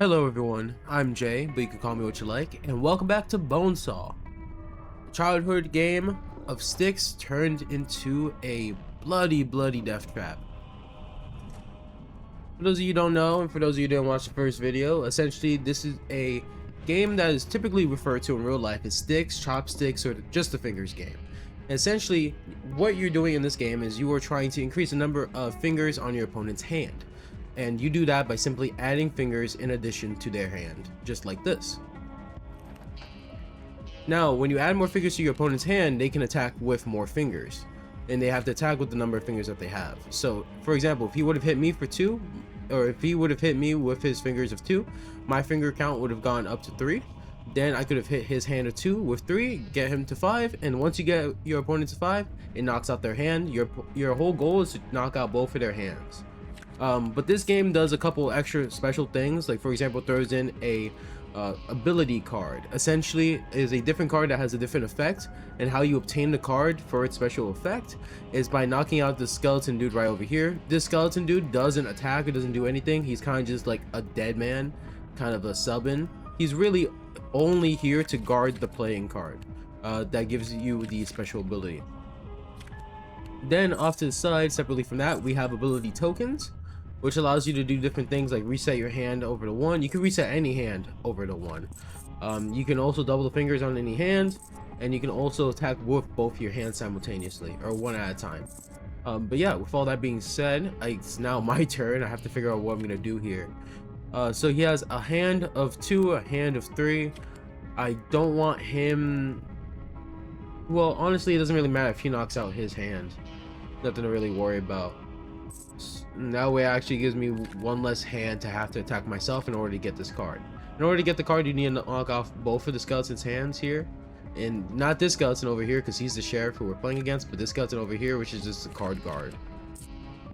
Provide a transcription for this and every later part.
Hello everyone, I'm Jay, but you can call me what you like, and welcome back to Bonesaw, a childhood game of sticks turned into a bloody death trap. For those of you who don't know, and for those of you who didn't watch the first video, essentially this is a game that is typically referred to in real life as sticks, chopsticks, or just the fingers game. Essentially, what you're doing in this game is you are trying to increase the number of fingers on your opponent's hand. And you do that by simply adding fingers in addition to their hand, just like this. Now, when you add more fingers to your opponent's hand, they can attack with more fingers. And they have to attack with the number of fingers that they have. So, for example, if he would have hit me for 2, or if he would have hit me with his fingers of 2, my finger count would have gone up to 3. Then I could have hit his hand of 2 with 3, get him to 5, and once you get your opponent to 5, it knocks out their hand. Your whole goal is to knock out both of their hands. But this game does a couple extra special things, like for example throws in a ability card. Essentially is a different card that has a different effect, and how you obtain the card for its special effect is by knocking out the skeleton dude right over here. This skeleton dude doesn't attack, it doesn't do anything. He's kind of just like a dead man, kind of a sub-in. He's really only here to guard the playing card that gives you the special ability. Then off to the side, separately from that, we have ability tokens, which allows you to do different things like reset your hand over to 1. You can reset any hand over to 1. You can also double the fingers on any hand, and you can also attack with both your hands simultaneously, or one at a time. But yeah, with all that being said, it's now my turn. I have to figure out what I'm gonna do here. So he has a hand of 2, a hand of 3. I don't want him. Well, honestly, it doesn't really matter if he knocks out his hand. Nothing to really worry about. And that way it actually gives me one less hand to have to attack myself in order to get this card. In order to get the card, you need to knock off both of the skeleton's hands here, and not this skeleton over here because he's the sheriff who we're playing against, but this skeleton over here, which is just a card guard.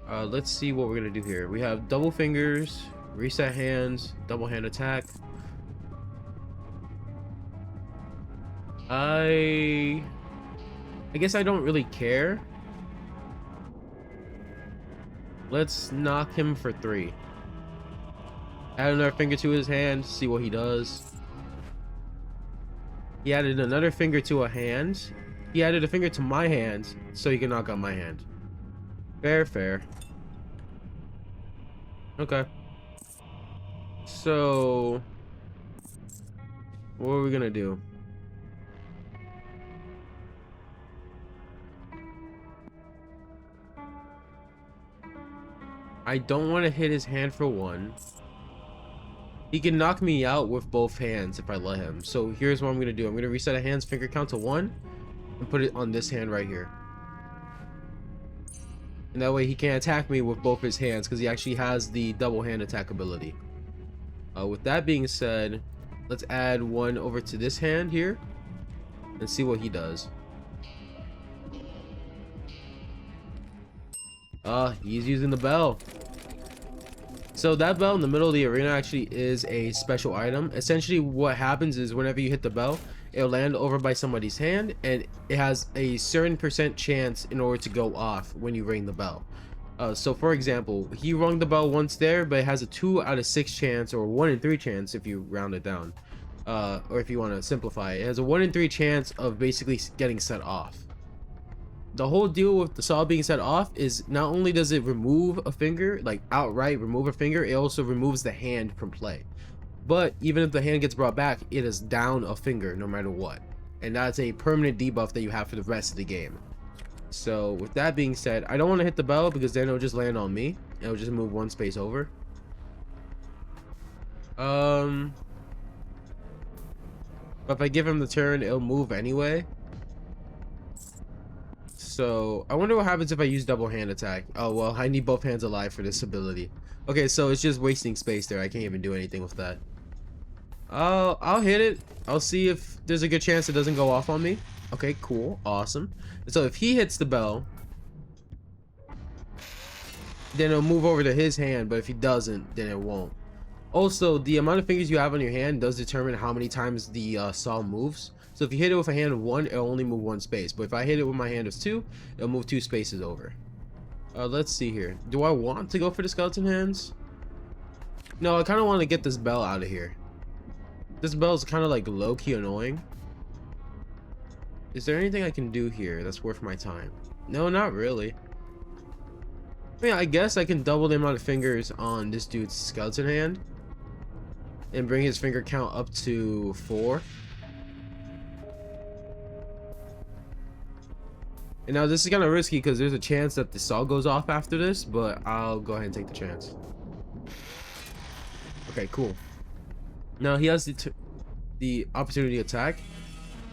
Let's see what we're gonna do here. We have double fingers, reset hands, double hand attack. I guess I don't really care. Let's knock him for 3. Add another finger to his hand, see what he does. He added another finger to a hand. He added a finger to my hand, so he can knock out my hand. Fair. Okay. So, what are we gonna do? I don't want to hit his hand for 1. He can knock me out with both hands if I let him. So here's what I'm going to do. I'm going to reset a hand's finger count to 1 and put it on this hand right here. And that way he can't attack me with both his hands because he actually has the double hand attack ability. With that being said, let's add 1 over to this hand here and see what he does. He's using the bell. So that bell in the middle of the arena actually is a special item. Essentially what happens is whenever you hit the bell, it'll land over by somebody's hand, and it has a certain % chance in order to go off when you ring the bell. So for example, he rung the bell once there, but it has a 2 out of 6 chance, or 1 in 3 chance if you round it down, or if you want to simplify it. It has a 1 in 3 chance of basically getting set off. The whole deal with the saw being set off is not only does it remove a finger, like outright remove a finger, it also removes the hand from play. But even if the hand gets brought back, it is down a finger no matter what. And that's a permanent debuff that you have for the rest of the game. So with that being said, I don't want to hit the bell because then it'll just land on me. It'll just move 1 space over. But if I give him the turn, it'll move anyway. So I wonder what happens if I use double hand attack. Oh well, I need both hands alive for this ability. Okay, so it's just wasting space there. I can't even do anything with that. I'll hit it. I'll see if there's a good chance it doesn't go off on me. Okay, cool, awesome. So if he hits the bell, then it'll move over to his hand, but if he doesn't, then it won't. Also, the amount of fingers you have on your hand does determine how many times the saw moves. So if you hit it with a hand of 1, it'll only move 1 space. But if I hit it with my hand of 2, it'll move 2 spaces over. Let's see here. Do I want to go for the skeleton hands? No, I kind of want to get this bell out of here. This bell is kind of like low-key annoying. Is there anything I can do here that's worth my time? No, not really. I mean, I guess I can double the amount of fingers on this dude's skeleton hand and bring his finger count up to 4. And now this is kind of risky because there's a chance that the saw goes off after this, but I'll go ahead and take the chance. Okay, cool. Now he has the opportunity to attack.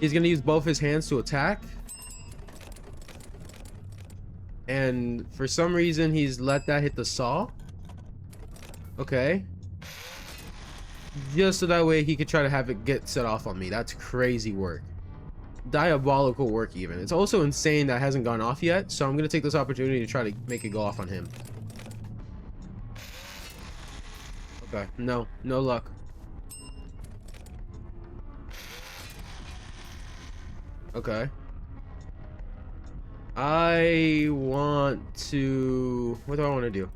He's gonna use both his hands to attack. And for some reason, he's let that hit the saw. Okay. Just so that way he could try to have it get set off on me. That's crazy work. Diabolical work even. It's also insane that it hasn't gone off yet. So I'm gonna take this opportunity to try to make it go off on him. Okay. No. No luck. Okay. I want to... What do I want to do?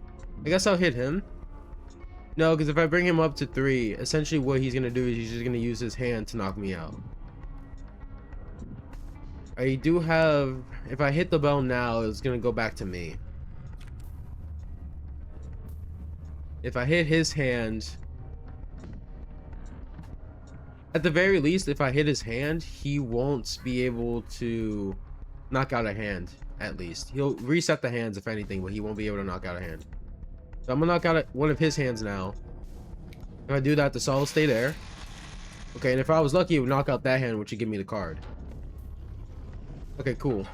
I guess I'll hit him. No, because if I bring him up to 3, essentially what he's going to do is he's just going to use his hand to knock me out. I do have... If I hit the bell now, it's going to go back to me. If I hit his hand... At the very least, if I hit his hand, he won't be able to knock out a hand, at least. He'll reset the hands, if anything, but he won't be able to knock out a hand. So I'm gonna knock out one of his hands now. If I do that, the saw will stay there. Okay, and if I was lucky, it would knock out that hand, which would give me the card. Okay, cool.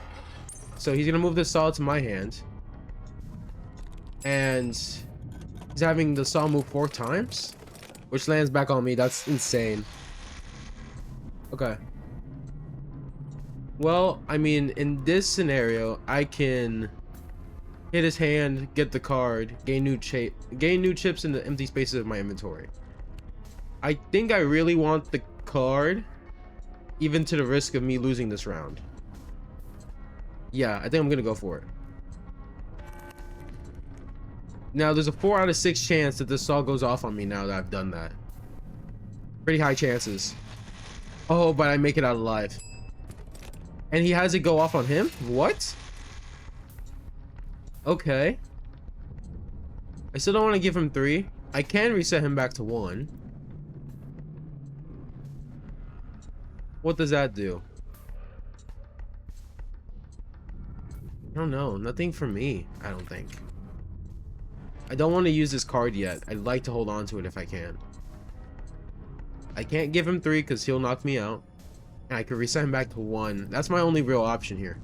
So he's gonna move the saw to my hand. And he's having the saw move 4 times, which lands back on me. That's insane. Okay. Well, I mean, in this scenario, I can hit his hand, get the card, gain new chips in the empty spaces of my inventory. I think I really want the card, even to the risk of me losing this round. Yeah, I think I'm gonna go for it. Now, there's a 4 out of 6 chance that this saw goes off on me now that I've done that. Pretty high chances. Oh, but I make it out alive. And he has it go off on him? What? Okay. I still don't want to give him 3. I can reset him back to 1. What does that do? I don't know. Nothing for me, I don't think. I don't want to use this card yet. I'd like to hold on to it if I can. I can't give him 3 because he'll knock me out. And I could reset him back to 1. That's my only real option here.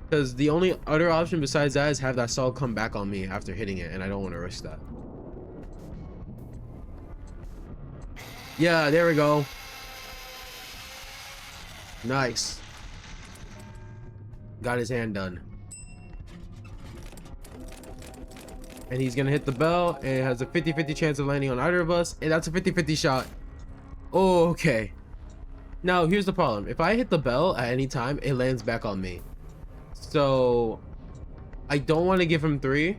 Because the only other option besides that is have that saw come back on me after hitting it. And I don't want to risk that. Yeah, there we go. Nice. Got his hand done. And he's going to hit the bell. And it has a 50-50 chance of landing on either of us. And that's a 50-50 shot. Oh, okay. Now, here's the problem. If I hit the bell at any time, it lands back on me. So, I don't want to give him 3.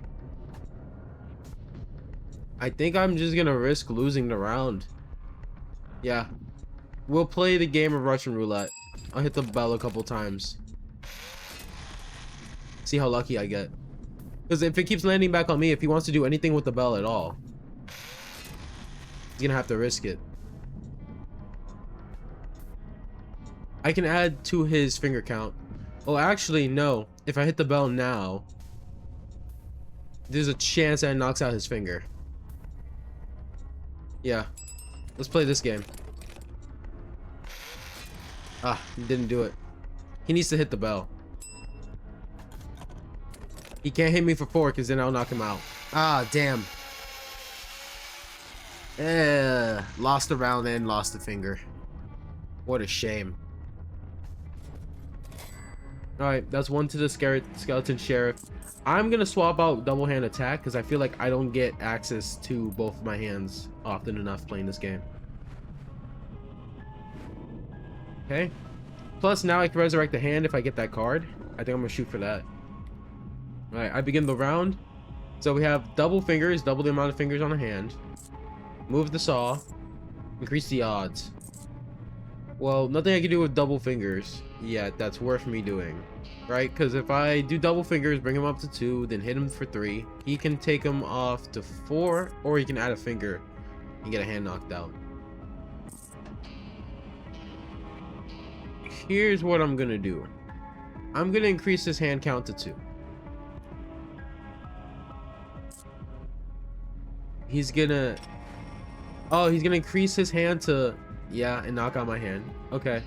I think I'm just going to risk losing the round. Yeah. We'll play the game of Russian roulette. I'll hit the bell a couple times. See how lucky I get. Because if it keeps landing back on me, if he wants to do anything with the bell at all, he's going to have to risk it. I can add to his finger count. Oh, actually, no. If I hit the bell now, there's a chance that it knocks out his finger. Yeah. Let's play this game. Ah, he didn't do it. He needs to hit the bell. He can't hit me for 4 because then I'll knock him out. Ah, damn. Lost the round and lost the finger. What a shame. Alright, that's 1 to the skeleton sheriff. I'm gonna swap out double hand attack because I feel like I don't get access to both of my hands often enough playing this game. Okay. Plus now I can resurrect the hand if I get that card. I think I'm gonna shoot for that. Alright, I begin the round. So we have double fingers, double the amount of fingers on a hand. Move the saw. Increase the odds. Well, nothing I can do with double fingers yet that's worth me doing. Right? Because if I do double fingers, bring him up to 2, then hit him for 3, he can take him off to 4, or he can add a finger and get a hand knocked out. Here's what I'm gonna do. I'm gonna increase his hand count to 2. He's gonna... Oh, he's gonna increase his hand to... Yeah, and knock out my hand. Okay.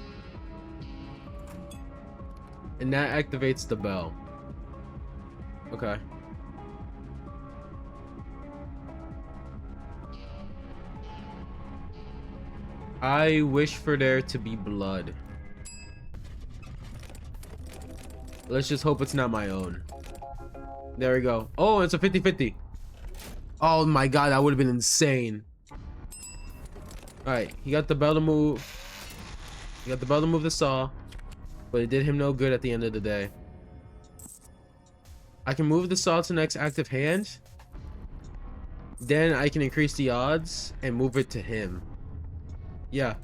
And that activates the bell. Okay. I wish for there to be blood. Let's just hope it's not my own. There we go. Oh, it's a 50-50. Oh my god, that would have been insane. Alright, he got the bell to move. He got the bell to move the saw. But it did him no good at the end of the day. I can move the saw to next active hand. Then I can increase the odds and move it to him. Yeah.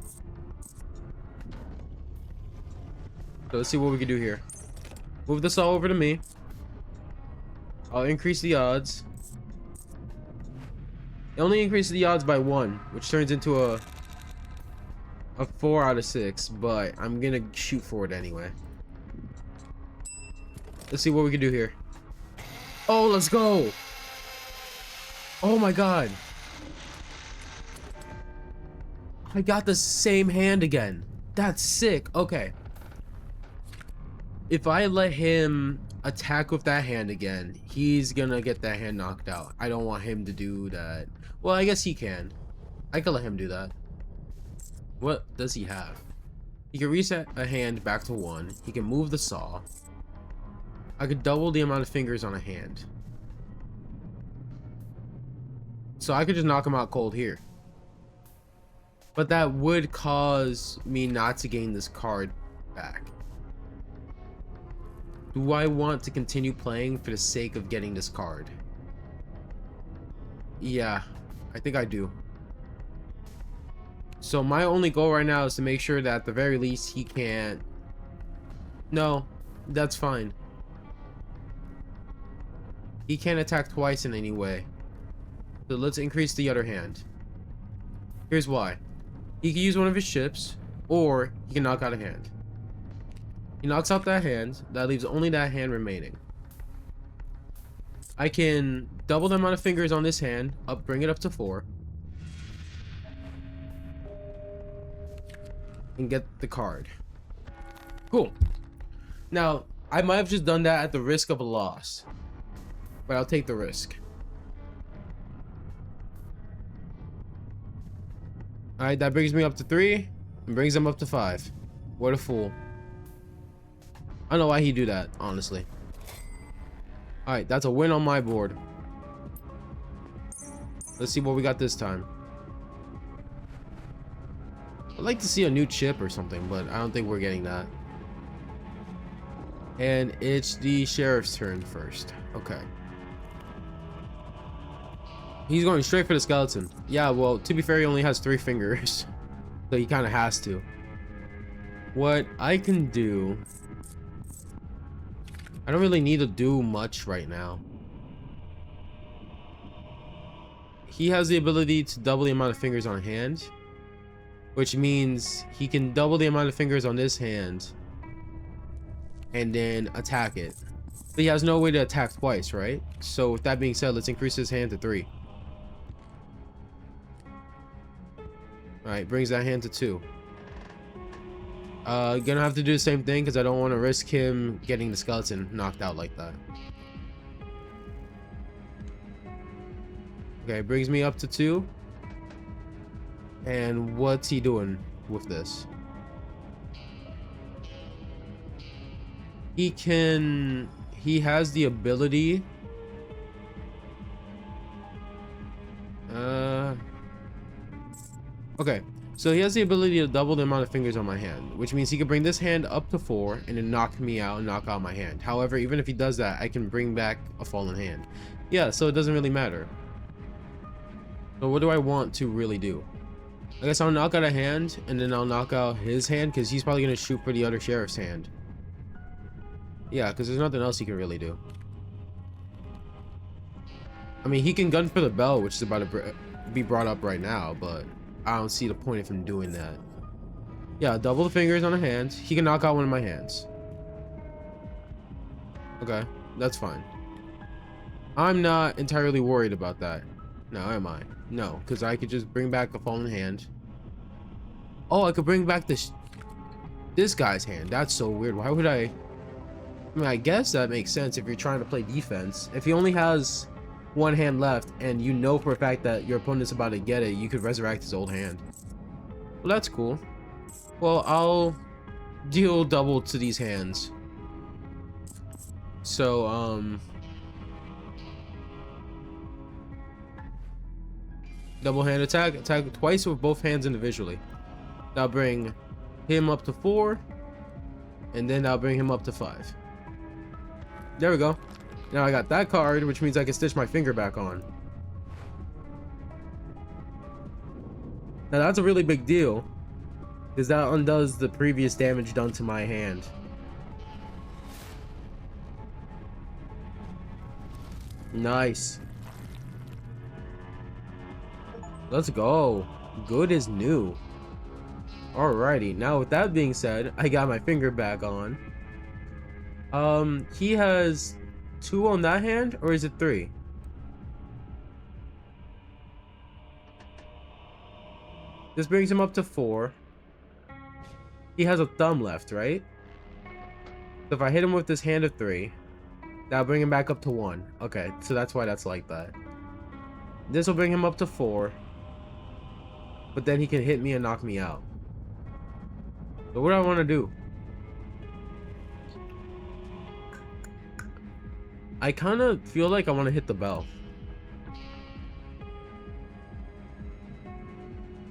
So let's see what we can do here. Move the saw over to me. I'll increase the odds. It only increases the odds by 1, which turns into a 4 out of 6, but I'm gonna shoot for it anyway. Let's see what we can do here. Oh, let's go! Oh my god. I got the same hand again. That's sick. Okay. If I let him attack with that hand again, he's gonna get that hand knocked out. I don't want him to do that. Well, I guess he can. I can let him do that. What does he have? He can reset a hand back to 1. He can move the saw. I could double the amount of fingers on a hand. So I could just knock him out cold here. But that would cause me not to gain this card back. Do I want to continue playing for the sake of getting this card? Yeah, I think I do. So my only goal right now is to make sure that at the very least he can't... No, that's fine. He can't attack twice in any way. So let's increase the other hand. Here's why. He can use one of his chips, or he can knock out a hand. He knocks out that hand. That leaves only that hand remaining. I can double the amount of fingers on this hand, bring it up to 4. And get the card. Cool. Now, I might have just done that at the risk of a loss. But I'll take the risk. Alright, that brings me up to 3. And brings him up to 5. What a fool. I don't know why he'd do that, honestly. Alright, that's a win on my board. Let's see what we got this time. I'd like to see a new chip or something, but I don't think we're getting that. And it's the sheriff's turn first. Okay. He's going straight for the skeleton. Yeah, well, to be fair, he only has 3 fingers. So he kind of has to. What I can do... I don't really need to do much right now. He has the ability to double the amount of fingers on a hand, which means he can double the amount of fingers on this hand and then attack it. But he has no way to attack twice, right? So with that being said, let's increase his hand to 3. Alright, brings that hand to 2. Gonna have to do the same thing because I don't want to risk him getting the skeleton knocked out like that. Okay, brings me up to 2. And what's he doing with this? He has the ability. Okay. So he has the ability to double the amount of fingers on my hand, which means he can bring this hand up to 4 and then knock me out and knock out my hand. However, even if he does that, I can bring back a fallen hand. Yeah, so it doesn't really matter. So what do I want to really do? I guess I'll knock out a hand, and then I'll knock out his hand, because he's probably going to shoot for the other sheriff's hand. Yeah, because there's nothing else he can really do. I mean, he can gun for the bell, which is about to be brought up right now, but I don't see the point of him doing that. Yeah, double the fingers on a hand. He can knock out one of my hands. Okay, that's fine. I'm not entirely worried about that. No, am I? No, because I could just bring back a fallen hand. Oh, I could bring back this guy's hand. That's so weird. Why would I mean, I guess that makes sense if you're trying to play defense. If he only has one hand left, and you know for a fact that your opponent's about to get it, you could resurrect his old hand. Well, that's cool. Well, I'll deal double to these hands. So, double hand attack. Attack twice with both hands individually. That'll bring him up to 4. And then I'll bring him up to 5. There we go. Now I got that card, which means I can stitch my finger back on. Now that's a really big deal, because that undoes the previous damage done to my hand. Nice. Let's go. Good as new. Alrighty, now with that being said, I got my finger back on. He has 2 on that hand, or is it 3? This brings him up to 4. He has a thumb left, right? So if I hit him with this hand of 3, that'll bring him back up to 1. Okay, so that's why that's like that. This will bring him up to 4. But then he can hit me and knock me out. So what do I want to do? I kind of feel like I want to hit the bell.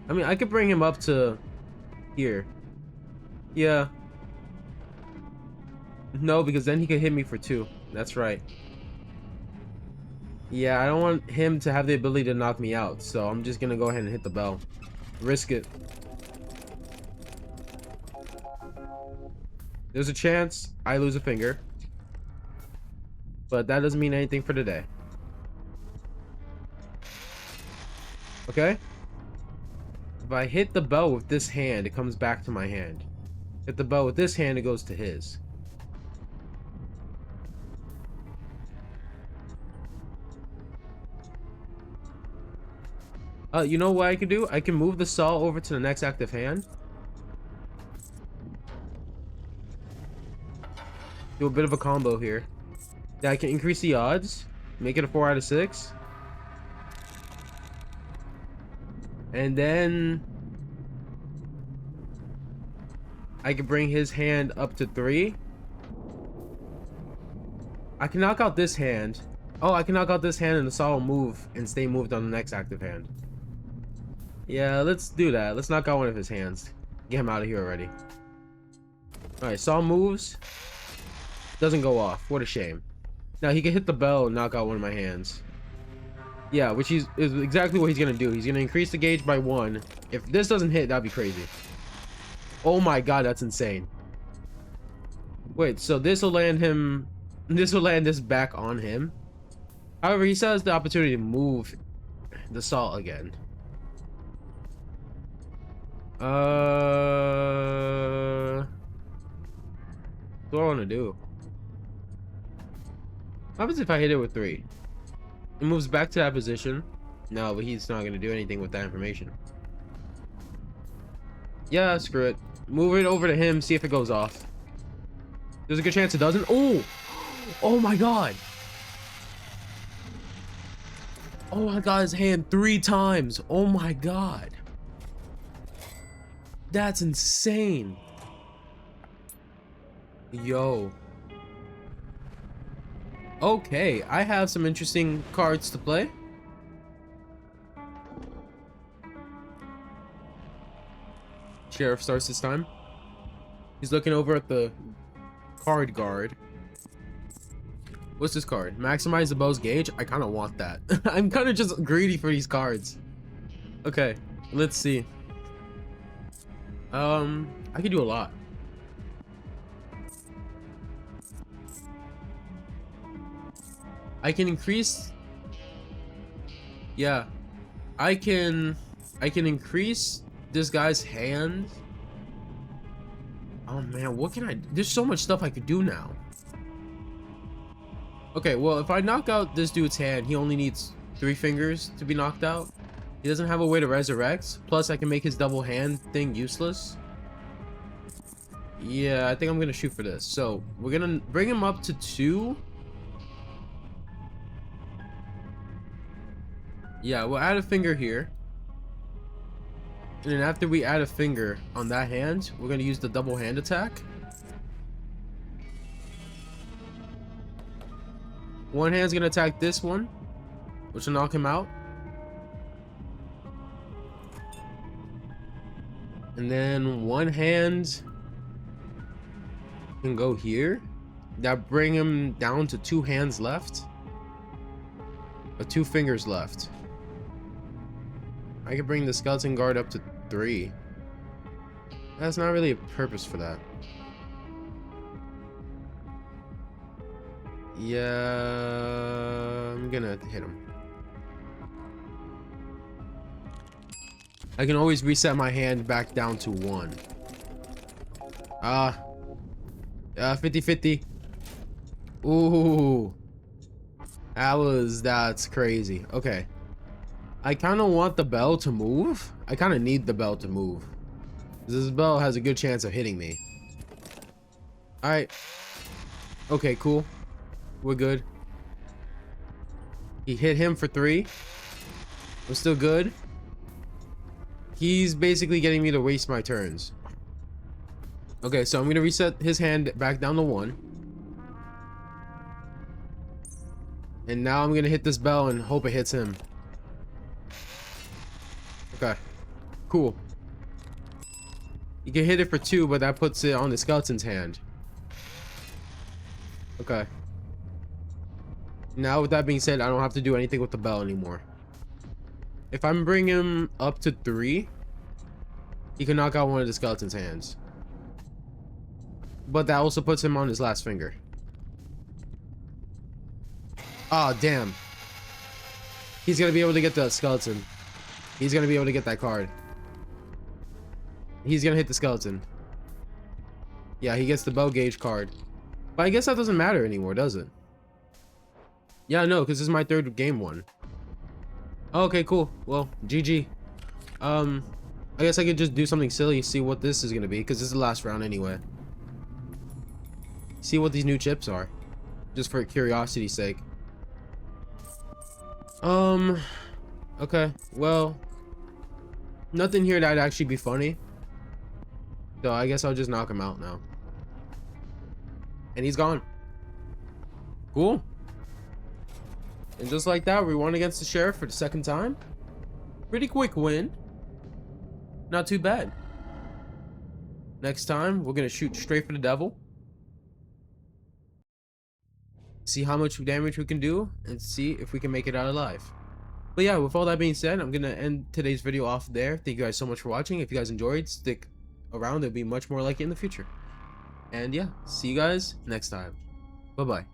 I mean, I could bring him up to here. Yeah. No, because then he could hit me for 2. That's right. Yeah, I don't want him to have the ability to knock me out, so I'm just gonna go ahead and hit the bell. Risk it. There's a chance I lose a finger, but that doesn't mean anything for today. Okay? If I hit the bell with this hand, it comes back to my hand. Hit the bell with this hand, it goes to his. You know what I can do? I can move the saw over to the next active hand. Do a bit of a combo here. Yeah, I can increase the odds. Make it a 4 out of 6. And then I can bring his hand up to 3. I can knock out this hand. Oh, I can knock out this hand and the saw will move and stay moved on the next active hand. Yeah, let's do that. Let's knock out one of his hands. Get him out of here already. Alright, saw moves. Doesn't go off. What a shame. Now he can hit the bell and knock out one of my hands. Yeah, which is exactly what he's gonna do. He's gonna increase the gauge by 1. If this doesn't hit, that'd be crazy. Oh my god, that's insane. Wait, so this will land him. This will land this back on him. However, he still has the opportunity to move the saw again. What do I want to do? What happens if I hit it with 3? It moves back to that position. No, but he's not going to do anything with that information. Yeah, screw it. Move it over to him, see if it goes off. There's a good chance it doesn't. Oh! Oh my god! Oh, I got his hand 3 times. Oh my god. That's insane. Yo. Okay, I have some interesting cards to play. Sheriff starts this time. He's looking over at the card guard. What's this card? Maximize the bow's gauge? I kind of want that. I'm kind of just greedy for these cards. Okay, let's see. I could do a lot. I can increase. Yeah, I can increase this guy's hand. Oh man, what can I? There's so much stuff I could do now. Okay, well, if I knock out this dude's hand, he only needs 3 fingers to be knocked out. He doesn't have a way to resurrect. Plus, I can make his double hand thing useless. Yeah, I think I'm gonna shoot for this. So we're gonna bring him up to 2. Yeah, we'll add a finger here. And then after we add a finger on that hand, we're gonna use the double hand attack. One hand's gonna attack this one, which will knock him out. And then one hand can go here. That bring him down to 2 hands left. Or 2 fingers left. I could bring the skeleton guard up to 3. That's not really a purpose for that. Yeah, I'm gonna hit him. I can always reset my hand back down to 1. 50-50. Ooh. That's crazy. Okay. I kind of want the bell to move. I kind of need the bell to move. This bell has a good chance of hitting me. Alright. Okay, cool. We're good. He hit him for 3. We're still good. He's basically getting me to waste my turns. Okay, so I'm going to reset his hand back down to 1. And now I'm going to hit this bell and hope it hits him. Okay, cool. You can hit it for 2, but that puts it on the skeleton's hand. Okay. Now, with that being said, I don't have to do anything with the bell anymore. If I'm bringing him up to 3, he can knock out one of the skeleton's hands. But that also puts him on his last finger. Oh, damn. He's gonna be able to get the skeleton. He's gonna be able to get that card. He's gonna hit the skeleton. Yeah, he gets the bell gauge card. But I guess that doesn't matter anymore, does it? Yeah, no, because this is my 3rd game one. Okay, cool. Well, GG. I guess I could just do something silly, see what this is gonna be, because this is the last round anyway. See what these new chips are. Just for curiosity's sake. Okay, well, nothing here that'd actually be funny. So I guess I'll just knock him out now. And he's gone. Cool. And just like that, we won against the sheriff for the 2nd time. Pretty quick win. Not too bad. Next time, we're gonna shoot straight for the devil. See how much damage we can do, and see if we can make it out alive. But yeah, with all that being said, I'm gonna end today's video off there. Thank you guys so much for watching. If you guys enjoyed, stick around. There'll be much more like it in the future. And yeah, see you guys next time. Bye bye.